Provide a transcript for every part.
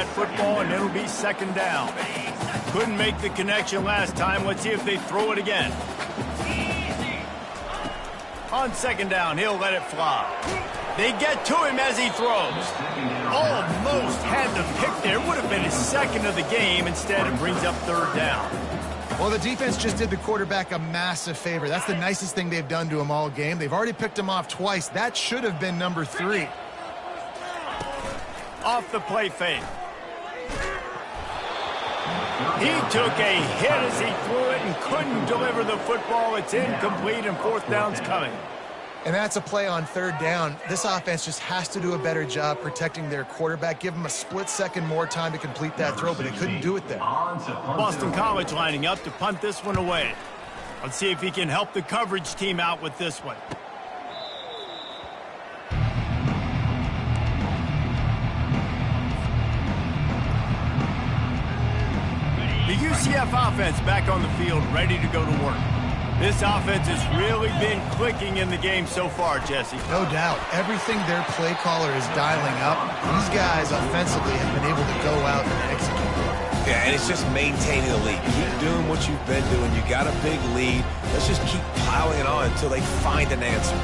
that football, and it'll be second down. Couldn't make the connection last time. Let's see if they throw it again. On second down, he'll let it fly. They get to him as he throws. Almost had the pick there. Would have been his second of the game. Instead, it brings up third down. Well, the defense just did the quarterback a massive favor. That's the nicest thing they've done to him all game. They've already picked him off twice. That should have been number 3. Off the play fake. He took a hit as he threw it and couldn't deliver the football. It's incomplete, and fourth down's coming. And that's a play on third down. This offense just has to do a better job protecting their quarterback. Give him a split second more time to complete that throw, but they couldn't do it there. Boston College lining up to punt this one away. Let's see if he can help the coverage team out with this one. The UCF offense back on the field, ready to go to work. This offense has really been clicking in the game so far, Jesse. No doubt. Everything their play caller is dialing up, these guys offensively have been able to go out and execute. Yeah, and it's just maintaining the lead. Keep doing what you've been doing. You got a big lead. Let's just keep piling it on until they find an answer.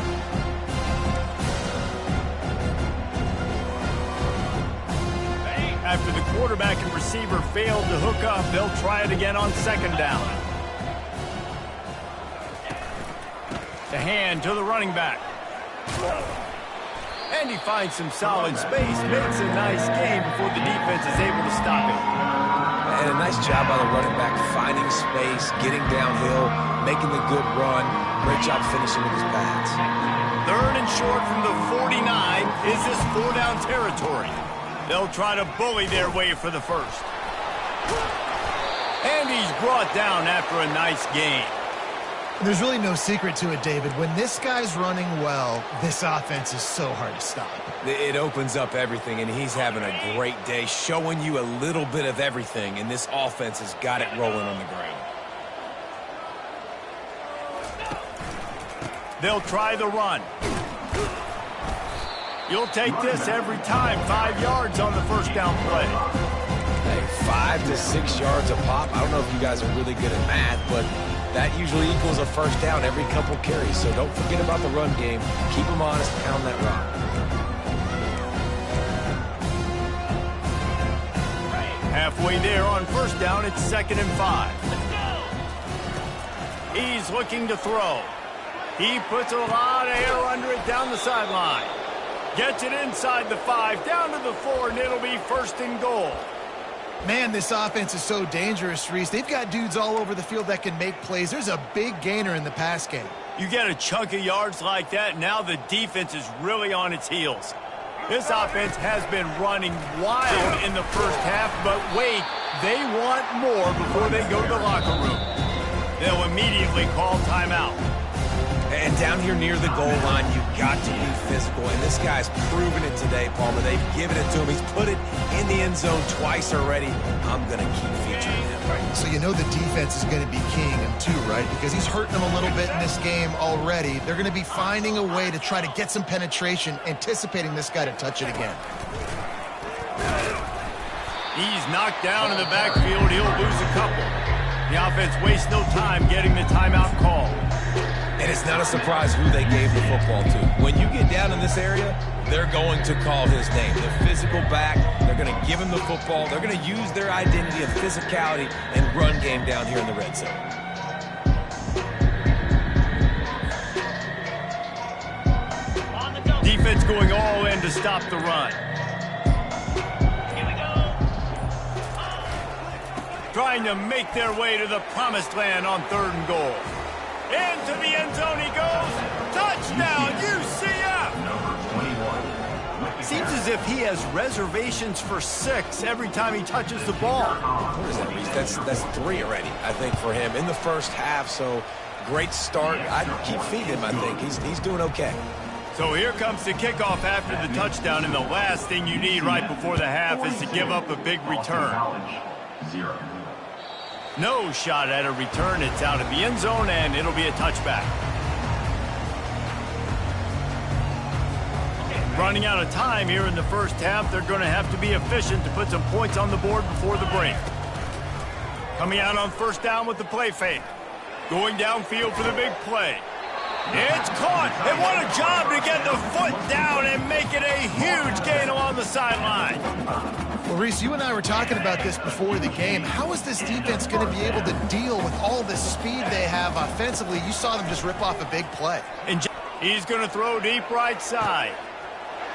After the quarterback and receiver failed to hook up, they'll try it again on second down. The hand to the running back. And he finds some solid space, makes a nice game before the defense is able to stop him. And a nice job by the running back, finding space, getting downhill, making the good run. Great job finishing with his pads. Third and short from the 49. Is this 4-down territory? They'll try to bully their way for the first. And he's brought down after a nice gain. There's really no secret to it, David. When this guy's running well, this offense is so hard to stop. It opens up everything, and he's having a great day, showing you a little bit of everything, and this offense has got it rolling on the ground. They'll try the run. You'll take this every time. 5 yards on the first down play. Hey, 5 to 6 yards a pop. I don't know if you guys are really good at math, but that usually equals a first down every couple carries. So don't forget about the run game. Keep them honest, pound that rock. Halfway there on first down, it's 2nd and 5. He's looking to throw. He puts a lot of air under it down the sideline. Gets it inside the 5, down to the 4, and it'll be 1st and goal. Man, this offense is so dangerous, Reese. They've got dudes all over the field that can make plays. There's a big gainer in the pass game. You get a chunk of yards like that, now the defense is really on its heels. This offense has been running wild in the first half, but wait, they want more before they go to the locker room. They'll immediately call timeout. And down here near the goal line, you've got to be physical. And this guy's proven it today, Palmer. They've given it to him. He's put it in the end zone twice already. I'm going to keep featuring him. So you know the defense is going to be keying him too, right? Because he's hurting them a little bit in this game already. They're going to be finding a way to try to get some penetration, anticipating this guy to touch it again. He's knocked down in the backfield. He'll lose a couple. The offense wastes no time getting the timeout call. And it's not a surprise who they gave the football to. When you get down in this area, they're going to call his name. The physical back, they're going to give him the football. They're going to use their identity of physicality and run game down here in the red zone. Defense going all in to stop the run. Trying to make their way to the promised land on 3rd and goal. Into the end zone he goes. Touchdown, UCF! Seems as if he has reservations for 6 every time he touches the ball. What is that, Reese? That's 3 already, I think, for him in the first half. So great start. I'd keep feeding him, I think. He's doing okay. So here comes the kickoff after the touchdown, and the last thing you need right before the half is to give up a big return. No shot at a return. It's out of the end zone, and it'll be a touchback. Running out of time here in the first half, they're going to have to be efficient to put some points on the board before the break. Coming out on first down with the play fake. Going downfield for the big play. It's caught, and what a job to get the foot down and make it a huge gain along the sideline. Well, Reese, you and I were talking about this before the game. How is this defense going to be able to deal with all the speed they have offensively? You saw them just rip off a big play. And he's going to throw deep right side.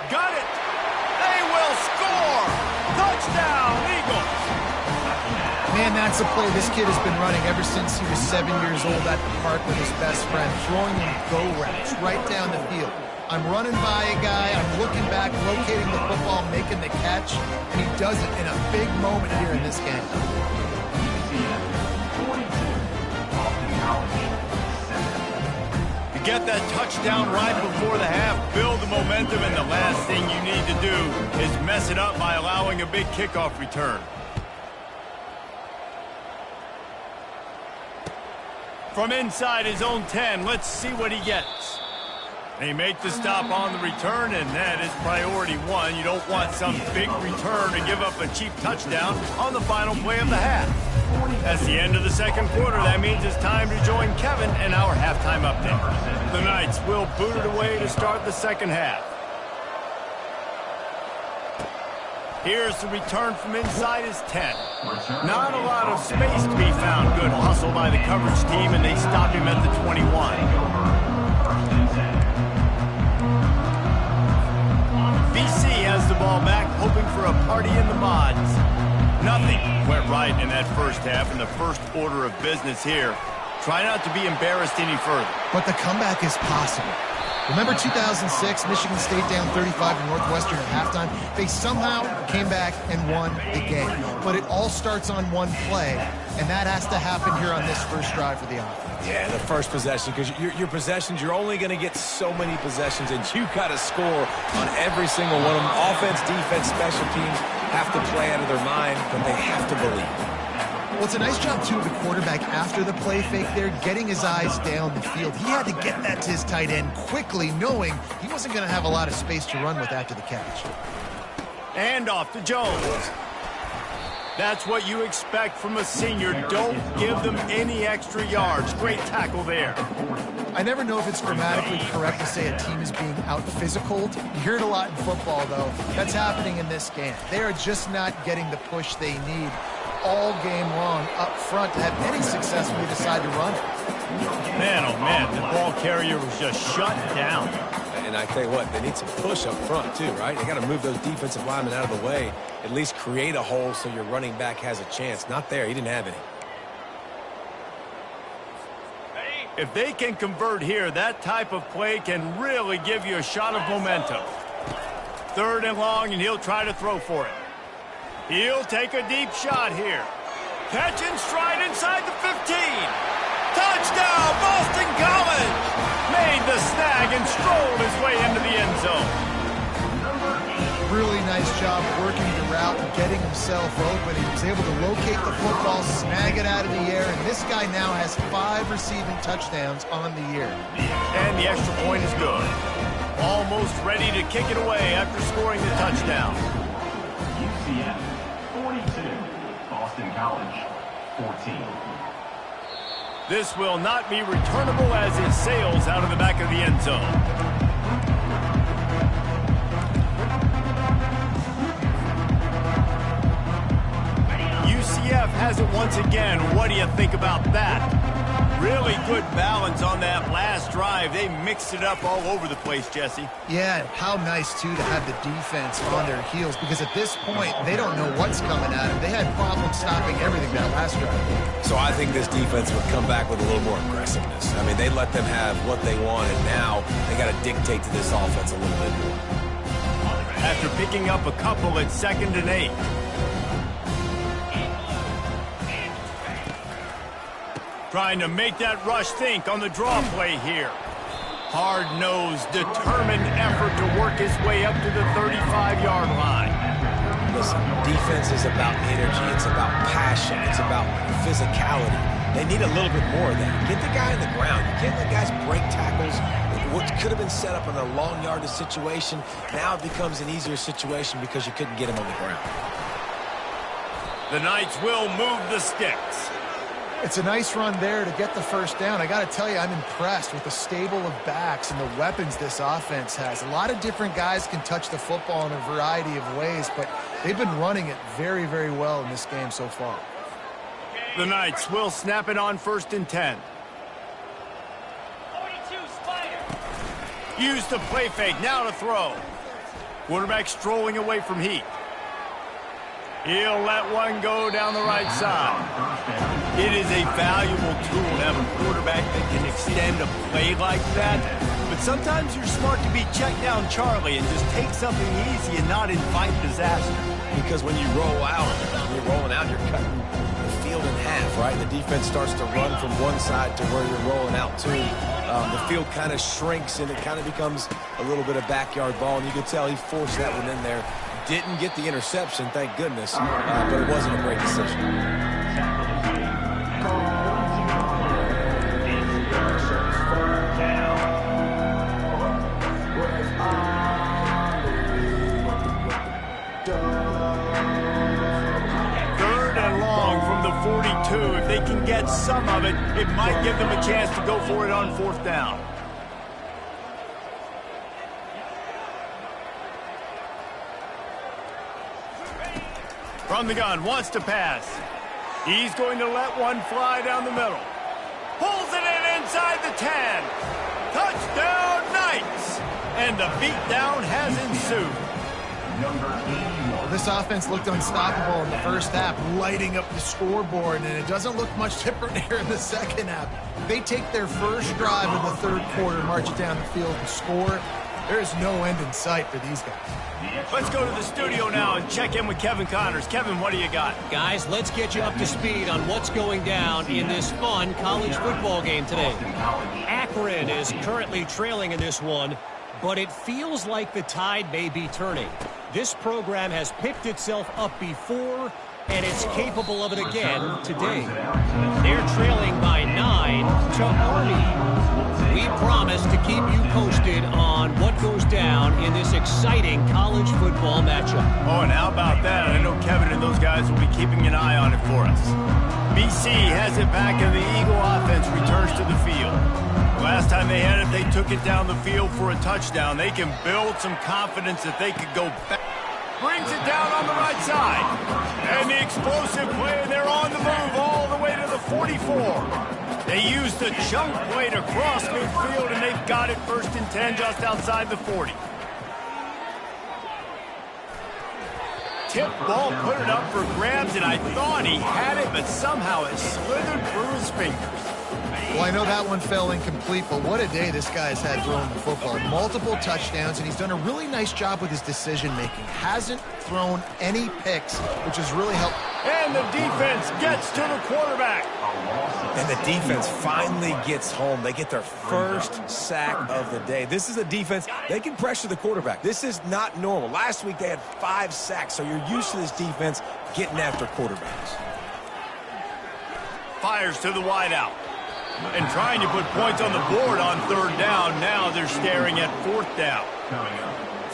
Got it. They will score. Touchdown, Eagles. Man, that's a play this kid has been running ever since he was 7 years old at the park with his best friend, throwing him go routes right down the field. I'm running by a guy, I'm looking back, locating the football, making the catch, and he does it in a big moment here in this game. You get that touchdown right before the half, build the momentum, and the last thing you need to do is mess it up by allowing a big kickoff return. From inside his own 10, let's see what he gets. They make the stop on the return, and that is priority one. You don't want some big return to give up a cheap touchdown on the final play of the half. That's the end of the second quarter. That means it's time to join Kevin in our halftime update. The Knights will boot it away to start the second half. Here's the return from inside his 10. Not a lot of space to be found. Good hustle by the coverage team, and they stop him at the 21. BC has the ball back, hoping for a party in the mods. Nothing went right in that first half, in the first order of business here. Try not to be embarrassed any further. But the comeback is possible. Remember 2006, Michigan State down 35 to Northwestern at halftime? They somehow came back and won the game. But it all starts on one play, and that has to happen here on this first drive for the offense. Yeah, the first possession, because your possessions, you're only going to get so many possessions, and you got to score on every single one of them. Offense, defense, special teams have to play out of their mind, but they have to believe. Well, it's a nice job, too, of the quarterback after the play fake there, getting his eyes down the field. He had to get that to his tight end quickly, knowing he wasn't going to have a lot of space to run with after the catch. And off to Jones. That's what you expect from a senior. Don't give them any extra yards. Great tackle there. I never know if it's grammatically correct to say a team is being out-physicaled. You hear it a lot in football, though. That's happening in this game. They are just not getting the push they need all game long up front to have any success when they decide to run it. Man, oh man, the ball carrier was just shut down. And I tell you what, they need some push up front too, right? They got to move those defensive linemen out of the way, at least create a hole so your running back has a chance. Not there, he didn't have any. If they can convert here, that type of play can really give you a shot of momentum. Third and long, and he'll try to throw for it. He'll take a deep shot here. Catch and stride inside the 15. Touchdown, Boston College! Made the snag and strolled his way into the end zone. Really nice job working the route and getting himself open. He was able to locate the football, snag it out of the air, and this guy now has 5 receiving touchdowns on the year. And the extra point is good. Almost ready to kick it away after scoring the touchdown. UCF 42, Boston College 14. This will not be returnable as it sails out of the back of the end zone. UCF has it once again. What do you think about that? Really good balance on that last drive. They mixed it up all over the place, Jesse. Yeah, how nice, too, to have the defense on their heels, because at this point, they don't know what's coming at them. They had problems stopping everything that last drive. So I think this defense would come back with a little more aggressiveness. I mean, they let them have what they want, and now they got to dictate to this offense a little bit more. After picking up a couple at 2nd and 8. Trying to make that rush think on the draw play here. Hard-nosed, determined effort to work his way up to the 35-yard line. Listen, defense is about energy. It's about passion. It's about physicality. They need a little bit more of that. Get the guy on the ground. You can't let guys break tackles with what could have been set up in a long yardage situation, now it becomes an easier situation because you couldn't get him on the ground. The Knights will move the sticks. It's a nice run there to get the first down. I got to tell you, I'm impressed with the stable of backs and the weapons this offense has. A lot of different guys can touch the football in a variety of ways, but they've been running it very, very well in this game so far. The Knights will snap it on 1st and 10. Use the play fake, now to throw. Quarterback strolling away from Heat. He'll let one go down the right side. It is a valuable tool to have a quarterback that can extend a play like that. But sometimes you're smart to be check down Charlie and just take something easy and not invite disaster. Because when you roll out, when you're rolling out, you're cutting the field in half, right? The defense starts to run from one side to where you're rolling out to. The field kind of shrinks and it kind of becomes a little bit of backyard ball. And you can tell he forced that one in there. Didn't get the interception, thank goodness, but it wasn't a great decision. Third and long from the 42. If they can get some of it, it might give them a chance to go for it on 4th down. From the gun, wants to pass. He's going to let one fly down the middle. Pulls it in inside the 10. Touchdown, Knights! And the beatdown has ensued. This offense looked unstoppable in the first half, lighting up the scoreboard, and it doesn't look much different here in the second half. They take their first drive of the third quarter, march it down the field, and score. There is no end in sight for these guys. Let's go to the studio now and check in with Kevin Connors. Kevin, what do you got? Guys, let's get you up to speed on what's going down in this fun college football game today. Akron is currently trailing in this one, but it feels like the tide may be turning. This program has picked itself up before, and it's capable of it again today. They're trailing by 9 to Army. We promise to keep you posted on what goes down in this exciting college football matchup. Oh, and how about that? I know Kevin and those guys will be keeping an eye on it for us. BC has it back, and the Eagle offense returns to the field. Last time they had it, they took it down the field for a touchdown. They can build some confidence that they could go back. Brings it down on the right side. And the explosive play, and they're on the move all the way to the 44. They used the chunk play to cross midfield, and they've got it 1st and 10 just outside the 40. Tip ball, put it up for grabs, and I thought he had it, but somehow it slithered through his fingers. Well, I know that one fell incomplete, but what a day this guy's had throwing the football. Multiple touchdowns, and he's done a really nice job with his decision-making. Hasn't thrown any picks, which has really helped. And the defense gets to the quarterback. And the defense finally gets home. They get their first sack of the day. This is a defense, they can pressure the quarterback. This is not normal. Last week they had 5 sacks, so you're used to this defense getting after quarterbacks. Fires to the wideout. And trying to put points on the board on 3rd down. Now they're staring at 4th down.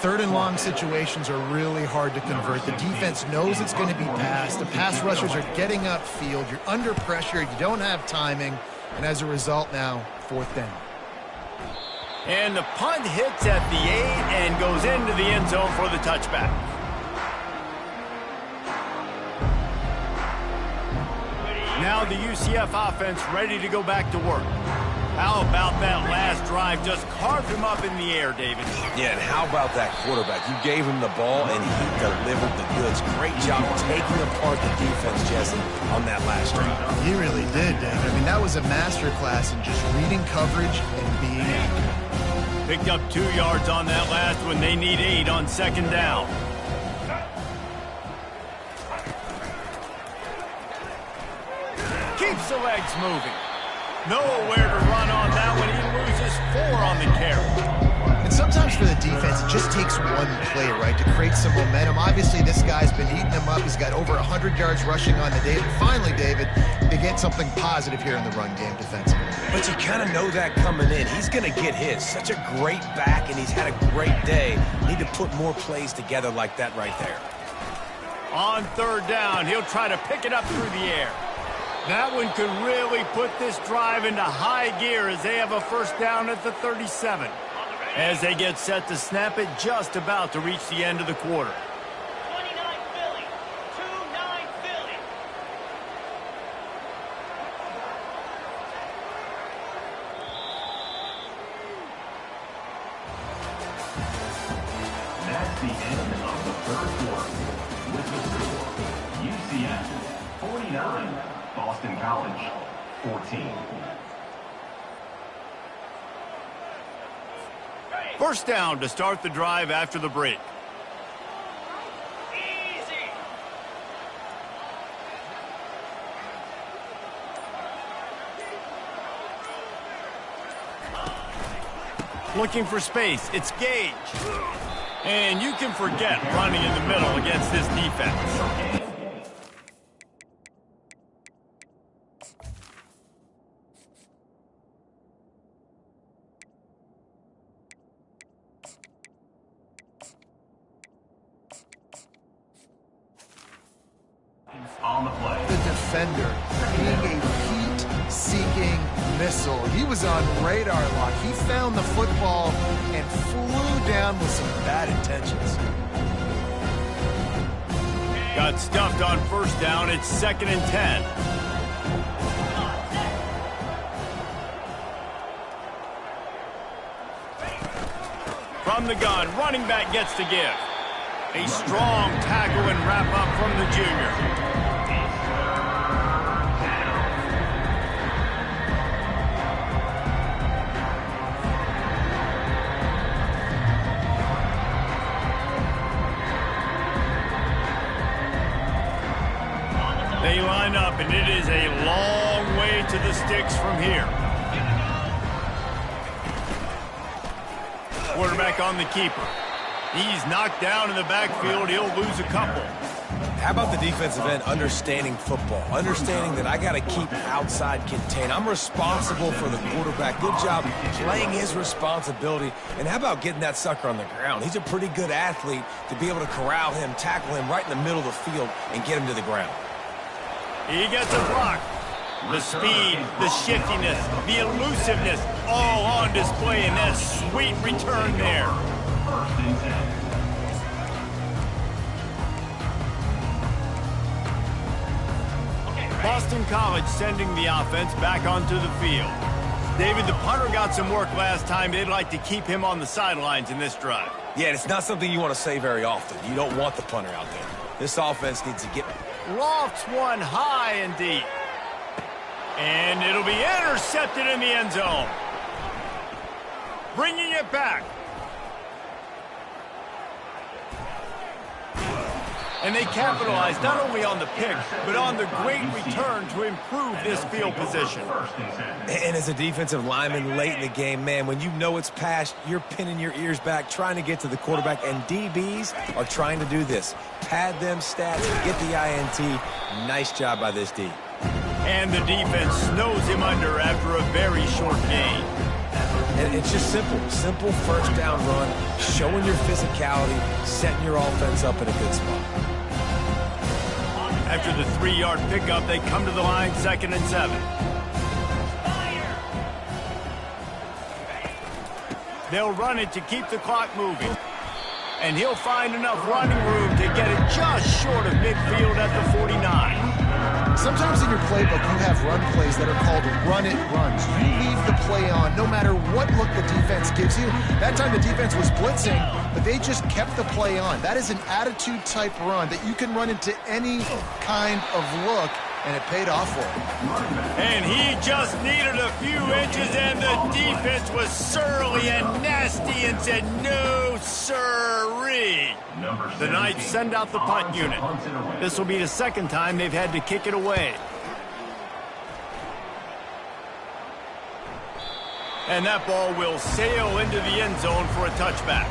3rd and long situations are really hard to convert. The defense knows it's going to be passed. The pass rushers are getting upfield. You're under pressure. You don't have timing. And as a result now, 4th down. And the punt hits at the 8 and goes into the end zone for the touchback. Now the UCF offense ready to go back to work. How about that last drive? Just carved him up in the air, David. Yeah, and how about that quarterback? You gave him the ball, and he delivered the goods. Great job taking apart the defense, Jesse, on that last drive. He really did, David. I mean, that was a masterclass in just reading coverage and being accurate. Picked up 2 yards on that last one. They need 8 on 2nd down. Keeps the legs moving. Nowhere to run on that one. He loses 4 on the carry. And sometimes for the defense, it just takes one play, right, to create some momentum. Obviously, this guy's been eating them up. He's got over 100 yards rushing on the day. And finally, David, they get something positive here in the run game defensively. But you kind of know that coming in. He's going to get his. Such a great back, and he's had a great day. Need to put more plays together like that right there. On third down, he'll try to pick it up through the air. That one could really put this drive into high gear as they have a first down at the 37. As they get set to snap it, just about to reach the end of the quarter. 29 Philly, 2-9 Philly. That's the end of the third quarter. With the score, UCF 49, Boston College 14. First down to start the drive after the break. Easy. Looking for space. It's Gage. And you can forget running in the middle against this defense. On the play. The defender being a heat-seeking missile. He was on radar lock. He found the football and flew down with some bad intentions. Got stuffed on first down. It's 2nd and 10. From the gun, running back gets to give. A strong tackle and wrap up from the junior. They line up, and it is a long way to the sticks from here. Quarterback on the keeper. He's knocked down in the backfield. He'll lose a couple. How about the defensive end understanding football? Understanding that I got to keep outside contained. I'm responsible for the quarterback. Good job playing his responsibility. And how about getting that sucker on the ground? He's a pretty good athlete to be able to corral him, tackle him right in the middle of the field, and get him to the ground. He gets a block. The speed, the shiftiness, the elusiveness, all on display in that sweet return there. First and 10. Boston College sending the offense back onto the field. David, the punter got some work last time. They'd like to keep him on the sidelines in this drive. Yeah, it's not something you want to say very often. You don't want the punter out there. This offense needs to get... Lofts one high and deep. And it'll be intercepted in the end zone. Bringing it back. And they capitalized not only on the pick, but on the great return to improve this field position. And as a defensive lineman late in the game, man, when you know it's past, you're pinning your ears back, trying to get to the quarterback, and DBs are trying to do this. Pad them stats, get the INT. Nice job by this D. And the defense snows him under after a very short gain. And it's just simple first down run, showing your physicality, setting your offense up in a good spot. After the 3-yard pickup, they come to the line, 2nd and 7. They'll run it to keep the clock moving. And he'll find enough running room to get it just short of midfield at the 49. Sometimes in your playbook, you have run plays that are called run-it runs. You leave the play on no matter what look the defense gives you. That time the defense was blitzing, but they just kept the play on. That is an attitude-type run that you can run into any kind of look, and it paid off for him. And he just needed a few inches, and the defense was surly and nasty and said, no, sirree. The Knights send out the punt unit. This will be the second time they've had to kick it away. And that ball will sail into the end zone for a touchback.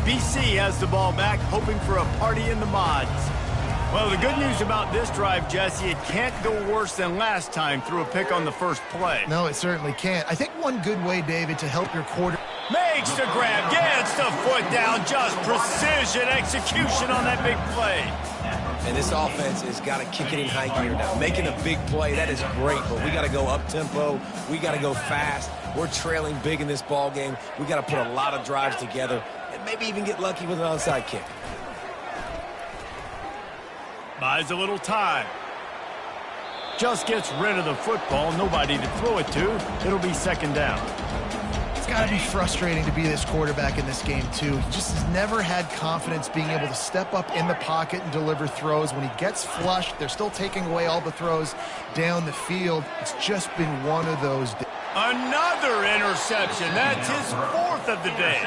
BC has the ball back, hoping for a party in the mods. Well, the good news about this drive, Jesse, it can't go worse than last time through a pick on the first play. No, it certainly can't. I think one good way, David, to help your quarter... Makes the grab, gets the foot down, just precision execution on that big play. And this offense has got to kick it in high gear now. Making a big play, that is great, but we got to go up-tempo. We got to go fast. We're trailing big in this ball game. We got to put a lot of drives together and maybe even get lucky with an onside kick. Buys a little time. Just gets rid of the football. Nobody to throw it to. It'll be second down. It's got to be frustrating to be this quarterback in this game, too. He just has never had confidence being able to step up in the pocket and deliver throws. When he gets flushed, they're still taking away all the throws down the field. It's just been one of those days. Another interception. That's his fourth of the day.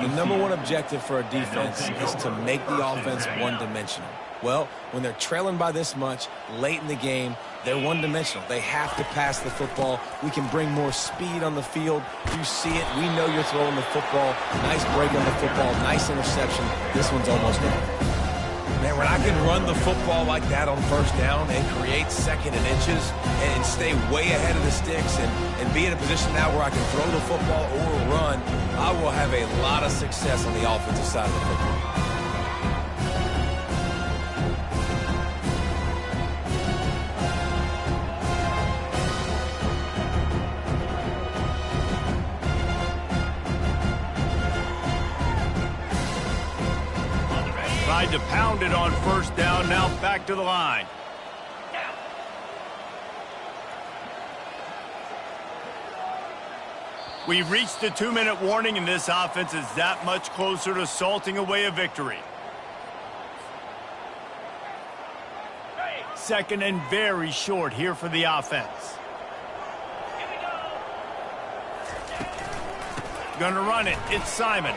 The number one objective for a defense is to make the offense one-dimensional. Well, when they're trailing by this much late in the game, they're one-dimensional. They have to pass the football. We can bring more speed on the field. You see it. We know you're throwing the football. Nice break on the football. Nice interception. This one's almost in. Man, when I can run the football like that on first down and create second and inches and stay way ahead of the sticks and be in a position now where I can throw the football or run, I will have a lot of success on the offensive side of the football. Tried to pound it on first down, now back to the line. We've reached the 2-minute warning, and this offense is that much closer to salting away a victory. Second and very short here for the offense. Gonna run it. It's Simon.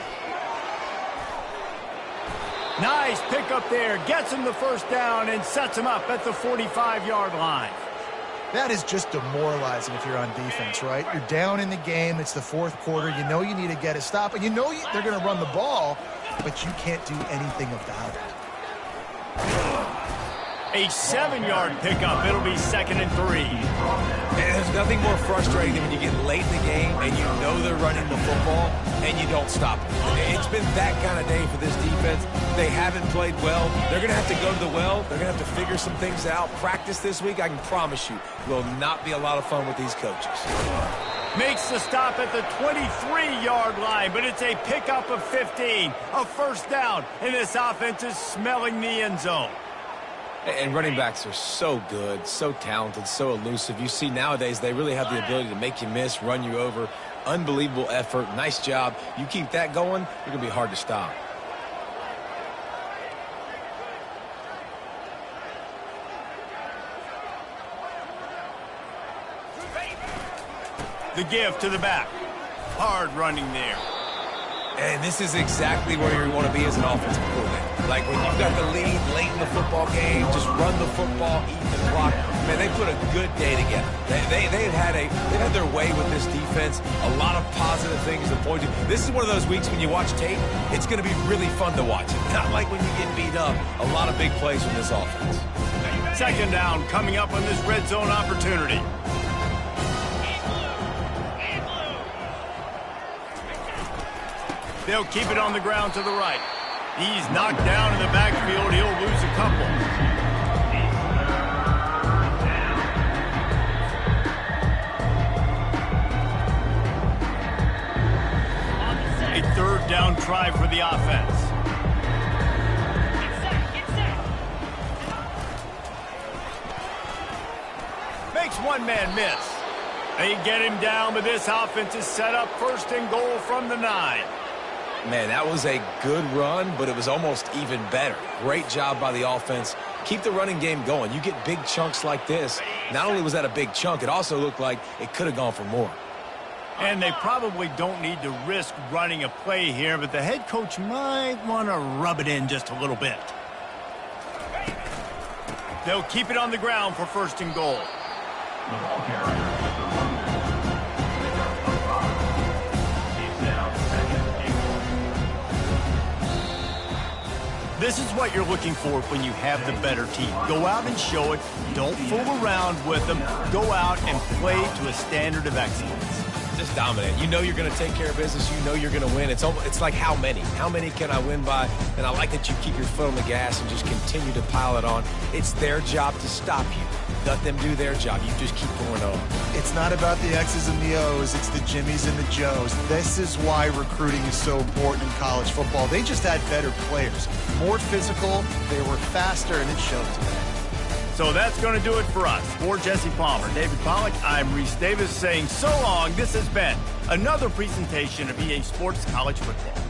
Nice pick up there. Gets him the first down and sets him up at the 45-yard line. That is just demoralizing if you're on defense, right? You're down in the game. It's the fourth quarter. You know you need to get a stop, and you know they're going to run the ball, but you can't do anything about it. A 7-yard pickup. It'll be second and 3. And there's nothing more frustrating than when you get late in the game and you know they're running the football and you don't stop it. It's been that kind of day for this defense. They haven't played well. They're going to have to go to the well. They're going to have to figure some things out. Practice this week, I can promise you, will not be a lot of fun with these coaches. Makes the stop at the 23-yard line, but it's a pickup of 15. A first down, and this offense is smelling the end zone. And running backs are so good, so talented, so elusive. You see nowadays they really have the ability to make you miss, run you over. Unbelievable effort. Nice job. You keep that going, you're going to be hard to stop. The give to the back. Hard running there. And this is exactly where you want to be as an offensive coordinator. Like when you've got the lead late in the football game, just run the football, eat the clock. Man, they put a good day together. They've had their way with this defense. A lot of positive things to point to. This is one of those weeks when you watch tape, it's going to be really fun to watch. Not like when you get beat up. A lot of big plays from this offense. Second down coming up on this red zone opportunity. They'll keep it on the ground to the right. He's knocked down in the backfield. He'll lose a couple. A third down try for the offense. Makes one man miss. They get him down, but this offense is set up first and goal from the 9. Man, that was a good run, but it was almost even better. Great job by the offense. Keep the running game going. You get big chunks like this. Not only was that a big chunk, it also looked like it could have gone for more. And they probably don't need to risk running a play here, but the head coach might want to rub it in just a little bit. They'll keep it on the ground for first and goal. The ball carrier is the running back. It's now second and goal. This is what you're looking for when you have the better team. Go out and show it. Don't fool around with them. Go out and play to a standard of excellence. Just dominate. You know you're going to take care of business. You know you're going to win. It's like how many? How many can I win by? And I like that you keep your foot on the gas and just continue to pile it on. It's their job to stop you. Let them do their job. You just keep going on. It's not about the X's and the O's. It's the Jimmies and the Joes. This is why recruiting is so important in college football. They just had better players, more physical, they were faster, and it showed today. So that's going to do it for us. For Jesse Palmer, David Pollack, I'm Reese Davis saying so long. This has been another presentation of EA Sports College Football.